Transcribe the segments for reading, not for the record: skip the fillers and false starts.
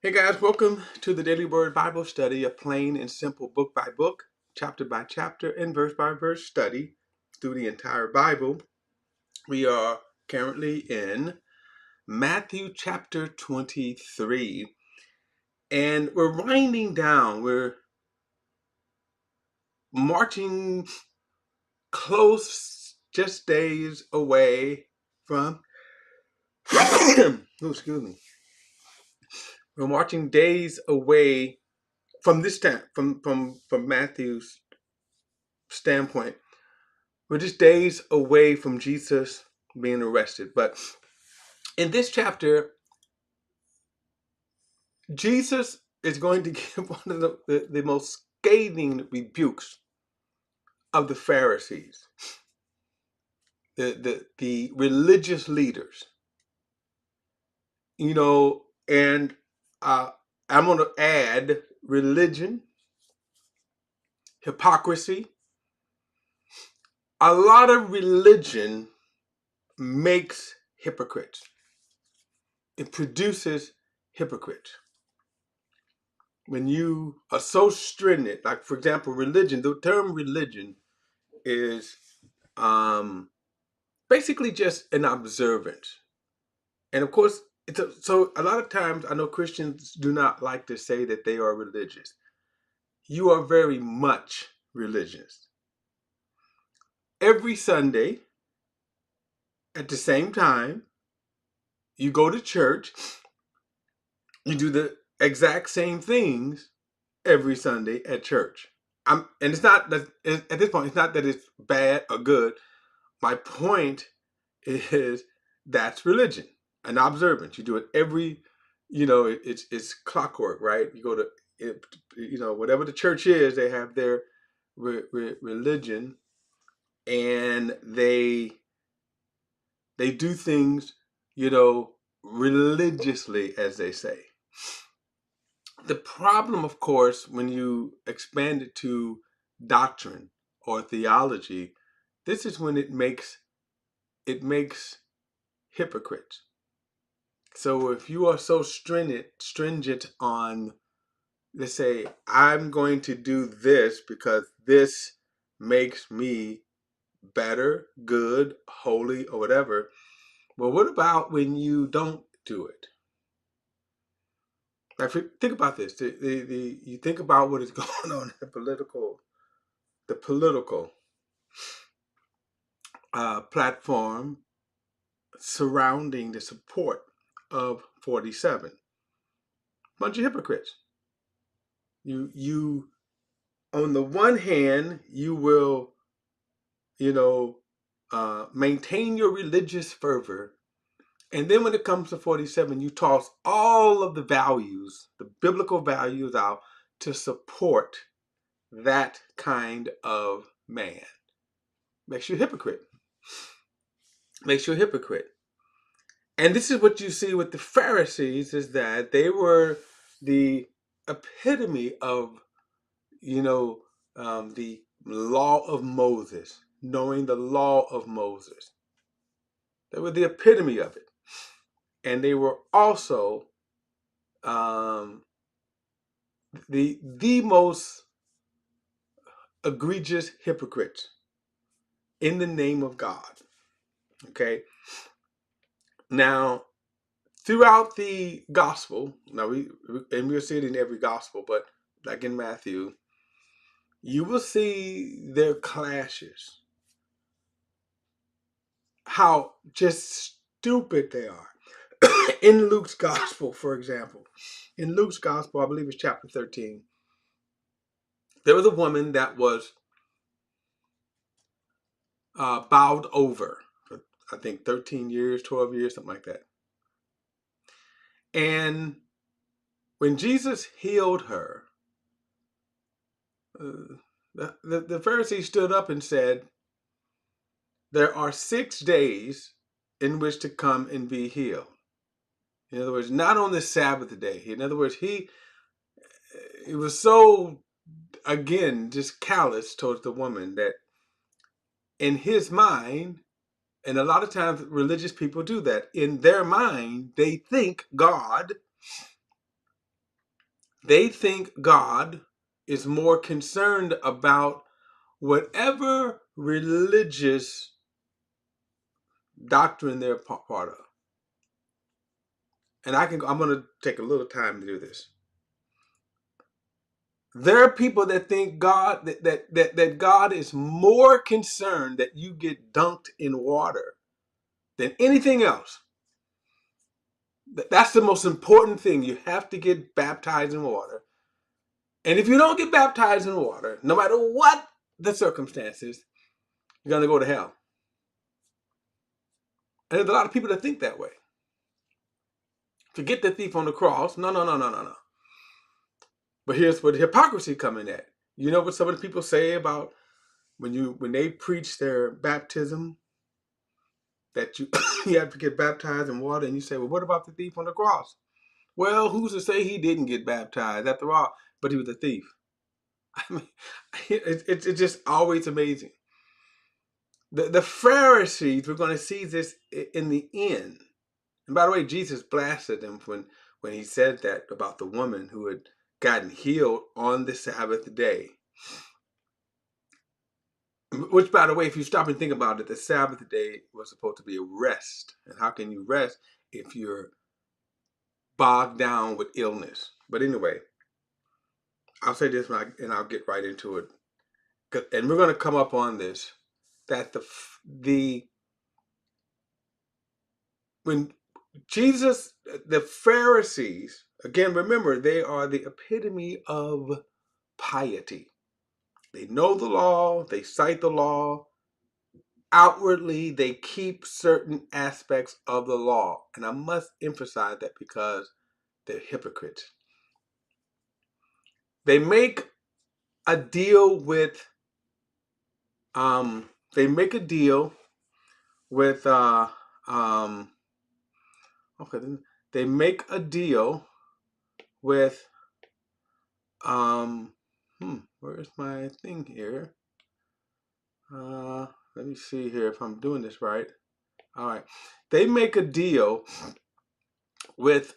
Hey guys, welcome to the Daily Word Bible Study, a plain and simple book by book, chapter by chapter, and verse by verse study through the entire Bible. We are currently in Matthew chapter 23, and we're winding down. We're marching close, just days away from. Oh, excuse me. We're marching days away from this time, from Matthew's standpoint. We're just days away from Jesus being arrested. But in this chapter, Jesus is going to give one of the most scathing rebukes of the Pharisees, the religious leaders. And I'm going to add religion, hypocrisy. A lot of religion makes hypocrites. It produces hypocrites. When you are so stringent, like for example, religion, the term religion is basically just an observance. And of course, so a lot of times I know Christians do not like to say that they are religious. You are very much religious. Every Sunday at the same time, you go to church, you do the exact same things every Sunday at church. And it's not that at this point, it's not that it's bad or good. My point is that's religion, an observance. You do it every, it's clockwork, right? You go to, whatever the church is, they have their religion, and they do things, religiously, as they say. The problem, of course, when you expand it to doctrine or theology, this is when it makes hypocrites. So if you are so stringent on, let's say, I'm going to do this because this makes me better, good, holy, or whatever. Well, what about when you don't do it? Like, think about this. You think about what is going on in the political platform surrounding the support of 47. Bunch of hypocrites. You on the one hand, you will, maintain your religious fervor. And then when it comes to 47, you toss all of the values, the biblical values out to support that kind of man. Makes you a hypocrite. Makes you a hypocrite. And this is what you see with the Pharisees, is that they were the epitome of, the law of Moses, knowing the law of Moses. They were the epitome of it. And they were also the most egregious hypocrites in the name of God. Okay? Now, throughout the gospel, we'll see it in every gospel, but like in Matthew, you will see their clashes. How just stupid they are. In Luke's gospel, for example. In Luke's gospel, I believe it's chapter 13, there was a woman that was bowed over for, I think, 13 years, 12 years, something like that. And when Jesus healed her, the Pharisees stood up and said, there are 6 days in which to come and be healed. In other words, not on the Sabbath day. In other words, it was so, again, just callous towards the woman that in his mind, and a lot of times religious people do that, in their mind, they think God They think God is more concerned about whatever religious doctrine they're part of. And I'm going to take a little time to do this. There are people that think that God is more concerned that you get dunked in water than anything else. That's the most important thing. You have to get baptized in water. And if you don't get baptized in water, no matter what the circumstances, you're going to go to hell. And there's a lot of people that think that way. Forget the thief on the cross. No. But here's where the hypocrisy coming at. You know what some of the people say about when they preach their baptism, that you you have to get baptized in water, and you say, well, what about the thief on the cross? Well, who's to say he didn't get baptized after all? But he was a thief. I mean, it's just always amazing. The Pharisees, we're going to see this in the end. And by the way, Jesus blasted them when he said that about the woman who had gotten healed on the Sabbath day. Which, by the way, if you stop and think about it, the Sabbath day was supposed to be a rest. And how can you rest if you're bogged down with illness? But anyway, I'll say this and I'll get right into it. And we're going to come up on this, that when Jesus, the Pharisees, again, remember, they are the epitome of piety. They know the law, they cite the law. Outwardly, they keep certain aspects of the law. And I must emphasize that because they're hypocrites. They make a deal with, they make a deal with, they make a deal with, where's my thing here? Let me see here if I'm doing this right. All right. They make a deal with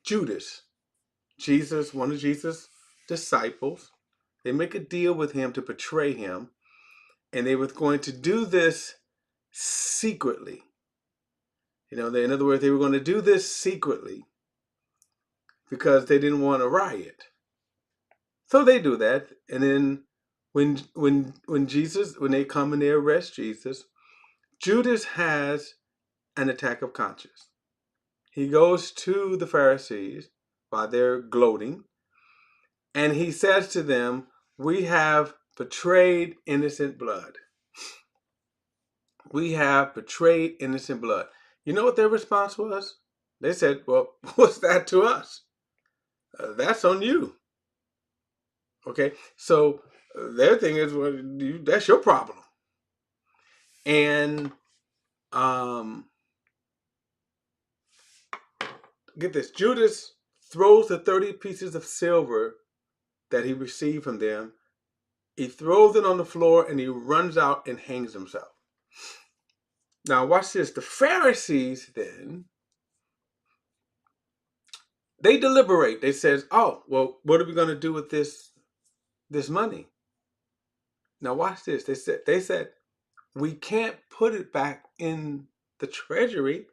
Judas, one of Jesus' disciples. They make a deal with him to betray him, and they were going to do this secretly. In other words, they were going to do this secretly because they didn't want a riot. So they do that, and then when they come and they arrest Jesus, Judas has an attack of conscience. He goes to the Pharisees while they're gloating, and he says to them, we have betrayed innocent blood. We have betrayed innocent blood. You know what their response was? They said, well, what's that to us? That's on you. Okay, so their thing is, well, that's your problem. And get this, Judas throws the 30 pieces of silver that he received from them. He throws it on the floor and he runs out and hangs himself. Now watch this. The Pharisees then, they deliberate. They says, oh, well, what are we going to do with this money? Now watch this. They said, we can't put it back in the treasury.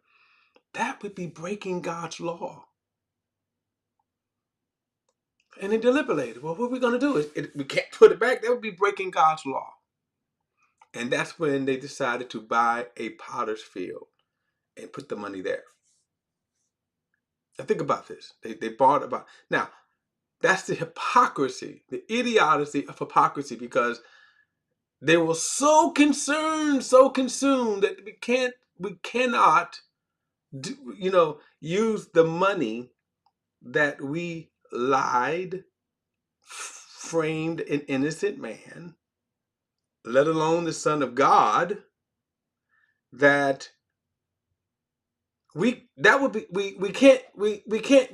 That would be breaking God's law. And they deliberated. Well, what are we going to do? We can't put it back. That would be breaking God's law. And that's when they decided to buy a potter's field and put the money there. Now think about this. They bought about. Now, that's the hypocrisy, the idiocy of hypocrisy, because they were so concerned, so consumed that we cannot use the money that we lied, framed an innocent man, let alone the Son of God, that we can't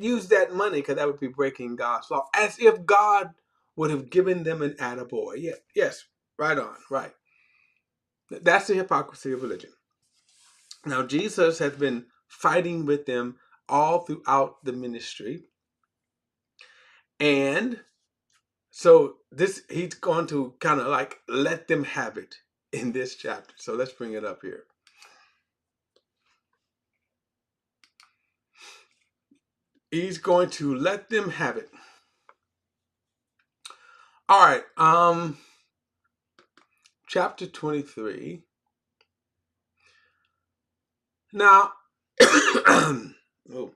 use that money because that would be breaking God's law, as if God would have given them an attaboy. Yeah, yes, right on, right. That's the hypocrisy of religion. Now, Jesus has been fighting with them all throughout the ministry. And so he's going to kind of like let them have it in this chapter. So let's bring it up here. He's going to let them have it. All right. Chapter 23. Now, oh,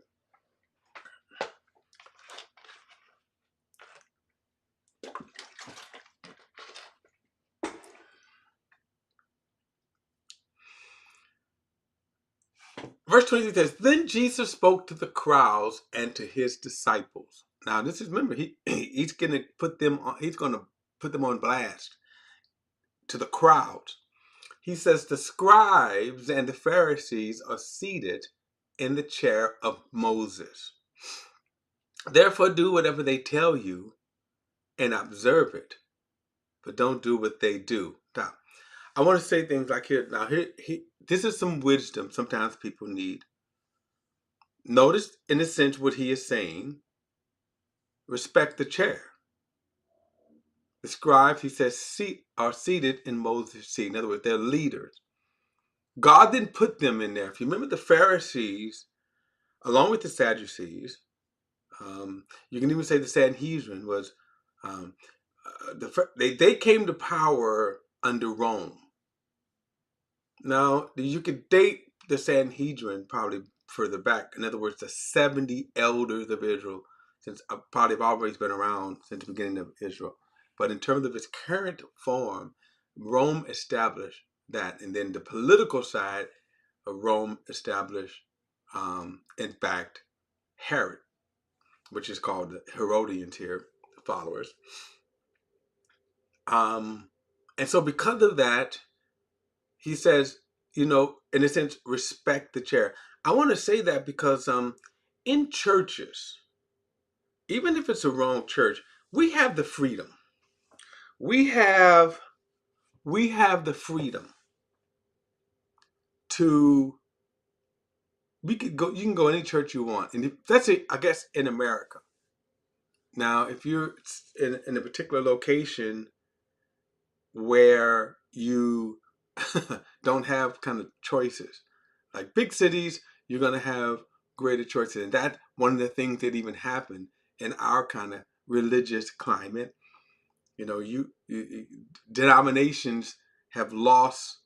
verse 23 says, "Then Jesus spoke to the crowds and to his disciples." Now, this is, remember, he's going to put them on blast to the crowds. He says, "The scribes and the Pharisees are seated in the chair of Moses. Therefore, do whatever they tell you and observe it, but don't do what they do." Now, I want to say things like here. Now, this is some wisdom sometimes people need. Notice, in a sense, what he is saying. Respect the chair. The scribes, he says, are seated in Moses' seat. In other words, they're leaders. God didn't put them in there. If you remember the Pharisees, along with the Sadducees, you can even say the Sanhedrin was, they came to power under Rome. Now, you could date the Sanhedrin probably further back. In other words, the 70 elders of Israel, since probably have always been around since the beginning of Israel. But in terms of its current form, Rome established that. And then the political side of Rome established, in fact, Herod, which is called the Herodians here, the followers. And so because of that, he says, in a sense, respect the chair. I want to say that because in churches, even if it's a wrong church, we have the freedom. We have the freedom to, you can go any church you want. And that's it, I guess, in America. Now, if you're in a particular location where you don't have kind of choices, like big cities, you're going to have greater choices. And that's one of the things that even happened in our kind of religious climate. Denominations have lost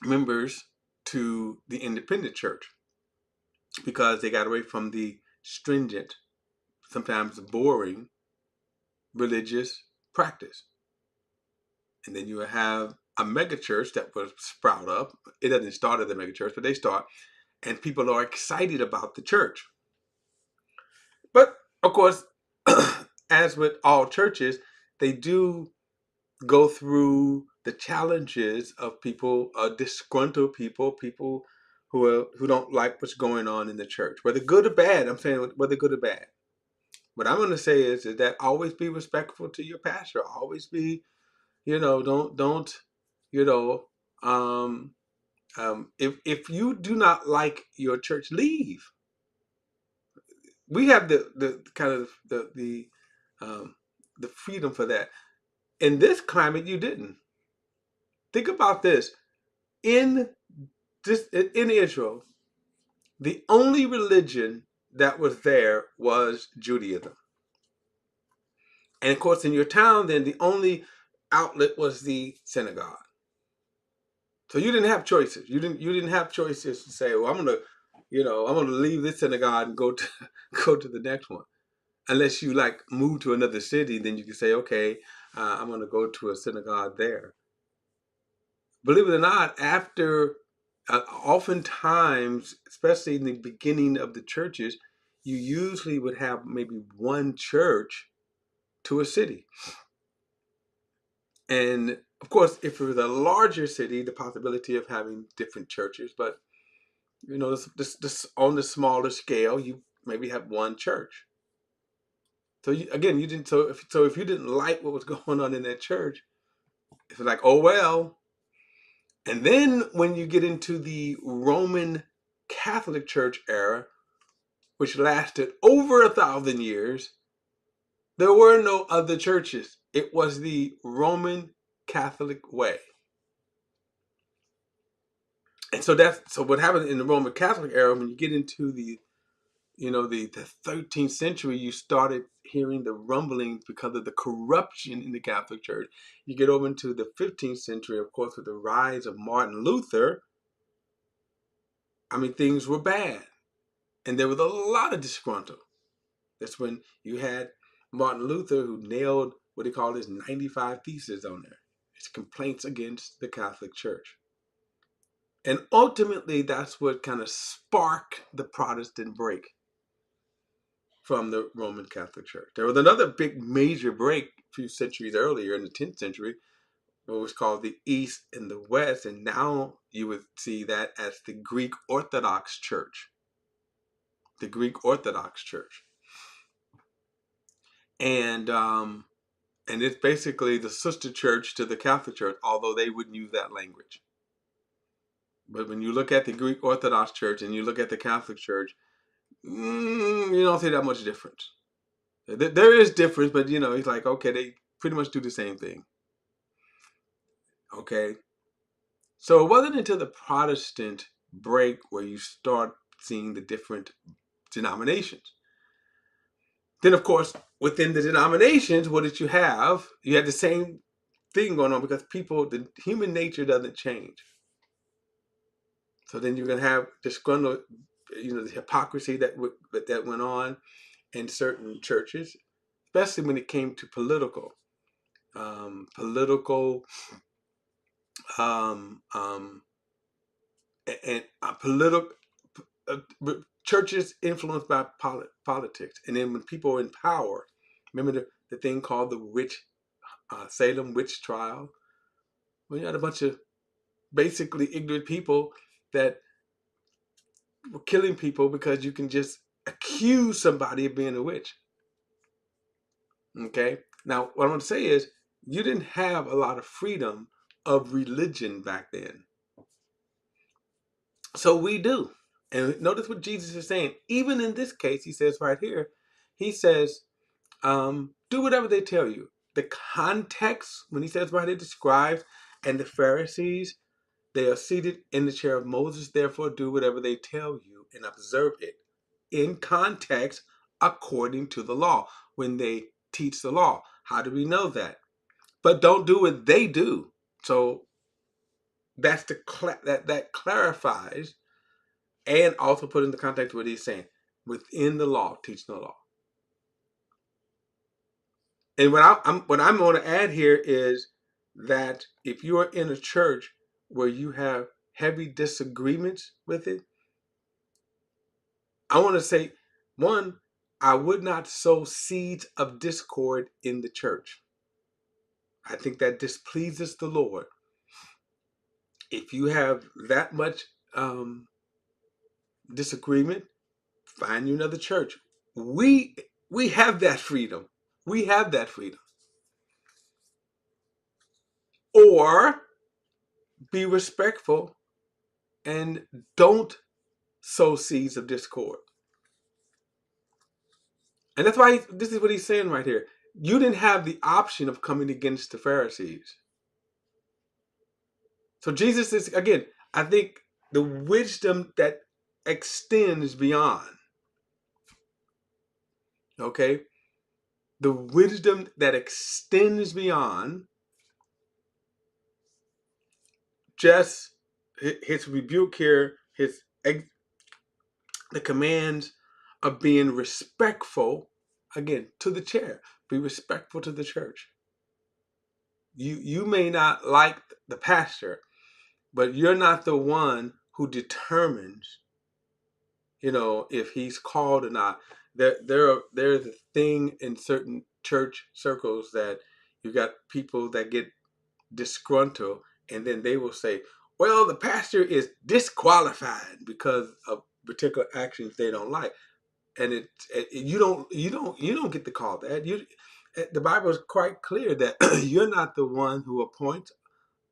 members to the independent church because they got away from the stringent, sometimes boring religious practice. And then you have a megachurch that will sprout up. It doesn't start as a megachurch, but they start, and people are excited about the church. But of course, as with all churches, they do go through the challenges of people, disgruntled people who don't like what's going on in the church, whether good or bad. I'm saying whether good or bad. What I'm going to say is that always be respectful to your pastor. Always be, don't, if you do not like your church, leave. We have the kind of the freedom for that. In this climate, you didn't. Think about this. In Israel, the only religion that was there was Judaism. And of course, in your town, then the only outlet was the synagogue. So you didn't have choices. You didn't have choices to say, well, I'm gonna leave this synagogue and go to the next one. Unless you like move to another city, then you can say, okay, I'm gonna go to a synagogue there. Believe it or not, after oftentimes, especially in the beginning of the churches, you usually would have maybe one church to a city. And of course, if it was a larger city, the possibility of having different churches, but this on the smaller scale, you maybe have one church. So again, you didn't. So if you didn't like what was going on in that church, it's like, oh well. And then when you get into the Roman Catholic Church era, which lasted over 1,000 years, there were no other churches. It was the Roman Catholic way. And so what happened in the Roman Catholic era, when you get into the 13th century, you started hearing the rumblings because of the corruption in the Catholic Church. You get over into the 15th century, of course, with the rise of Martin Luther. I mean, things were bad. And there was a lot of disgruntled. That's when you had Martin Luther, who nailed what he called his 95 Theses on there. His complaints against the Catholic Church. And ultimately, that's what kind of sparked the Protestant break from the Roman Catholic Church. There was another big major break a few centuries earlier in the 10th century, what was called the East and the West. And now you would see that as the Greek Orthodox Church. The Greek Orthodox Church. And it's basically the sister church to the Catholic Church, although they wouldn't use that language. But when you look at the Greek Orthodox Church and you look at the Catholic Church, you don't see that much difference. There is difference, but it's like, okay, they pretty much do the same thing. Okay. So it wasn't until the Protestant break where you start seeing the different denominations. Then, of course, within the denominations, what did you have? You had the same thing going on because the human nature doesn't change. So then you're going to have disgruntled, the hypocrisy that went on in certain churches, especially when it came to political churches influenced by politics. And then when people are in power, remember the thing called the Salem witch trial? Well, you had a bunch of basically ignorant people that were killing people because you can just accuse somebody of being a witch. Okay? Now, what I want to say is, you didn't have a lot of freedom of religion back then. So we do. And notice what Jesus is saying. Even in this case, he says right here, he says, do whatever they tell you. The context, when he says right here, the scribes and the Pharisees, they are seated in the chair of Moses, therefore do whatever they tell you and observe it in context according to the law. When they teach the law, how do we know that? But don't do what they do. So that's that clarifies, and also put in the context what he's saying. Within the law, teach the law. And what I'm going to add here is that if you are in a church where you have heavy disagreements with it, I want to say, one, I would not sow seeds of discord in the church. I think that displeases the Lord. If you have that much disagreement, find you another church. We have that freedom. We have that freedom. Or be respectful and don't sow seeds of discord. And that's why this is what he's saying right here. You didn't have the option of coming against the Pharisees. So Jesus is, again, I think the wisdom that extends beyond. Okay? The wisdom that extends beyond just his rebuke here, the commands of being respectful, again, to the chair. Be respectful to the church. You may not like the pastor, but you're not the one who determines, if he's called or not. There's a thing in certain church circles that you got people that get disgruntled, and then they will say, well, the pastor is disqualified because of particular actions they don't like. And you don't get to call that. The Bible is quite clear that you're not the one who appoints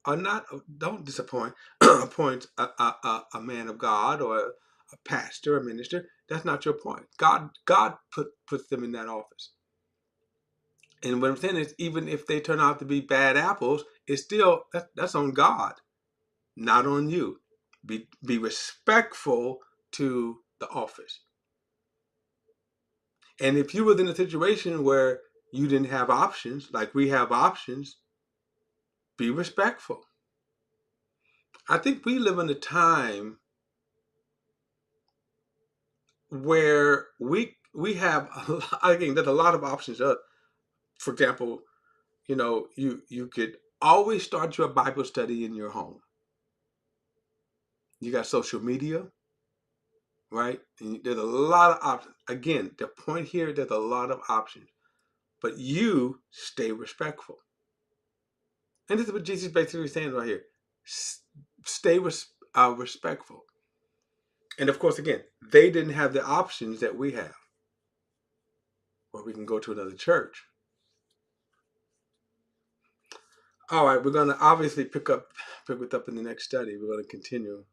or not. Don't disappoint appoint a man of God or a pastor, a minister. That's not your point. God puts them in that office. And what I'm saying is, even if they turn out to be bad apples, it's still that's on God, not on you. Be respectful to the office. And if you was in a situation where you didn't have options, like we have options, be respectful. I think we live in a time where we have I think there's a lot of options. For example, you could always start your Bible study in your home. You got social media, right? And there's a lot of options. Again, the point here, there's a lot of options, but you stay respectful. And this is what Jesus basically saying right here. Stay respectful. And of course, again, they didn't have the options that we have, where we can go to another church. All right, we're going to obviously pick it up in the next study. We're going to continue.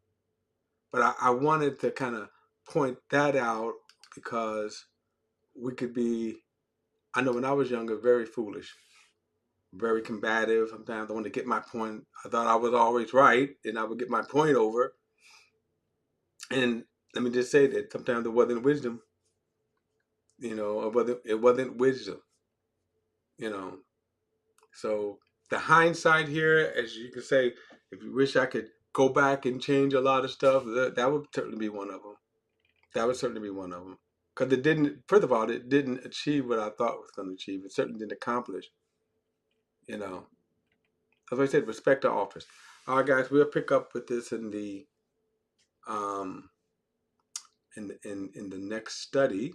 But I wanted to kind of point that out because we could be, I know when I was younger, very foolish, very combative. Sometimes I wanted to get my point. I thought I was always right, and I would get my point over. And let me just say that sometimes it wasn't wisdom, it wasn't wisdom, you know. So the hindsight here, as you can say, if you wish I could go back and change a lot of stuff, that would certainly be one of them. That would certainly be one of them. Because it didn't, first of all, it didn't achieve what I thought it was going to achieve. It certainly didn't accomplish, you know. As I said, respect the office. All right, guys, we'll pick up with this in the um, in the next study.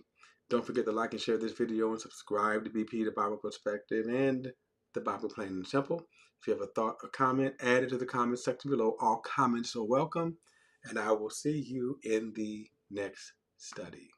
Don't forget to like and share this video and subscribe to BP, the Bible Perspective, and the Bible Plain and Simple. If you have a thought or comment, add it to the comment section below. All comments are welcome. And I will see you in the next study.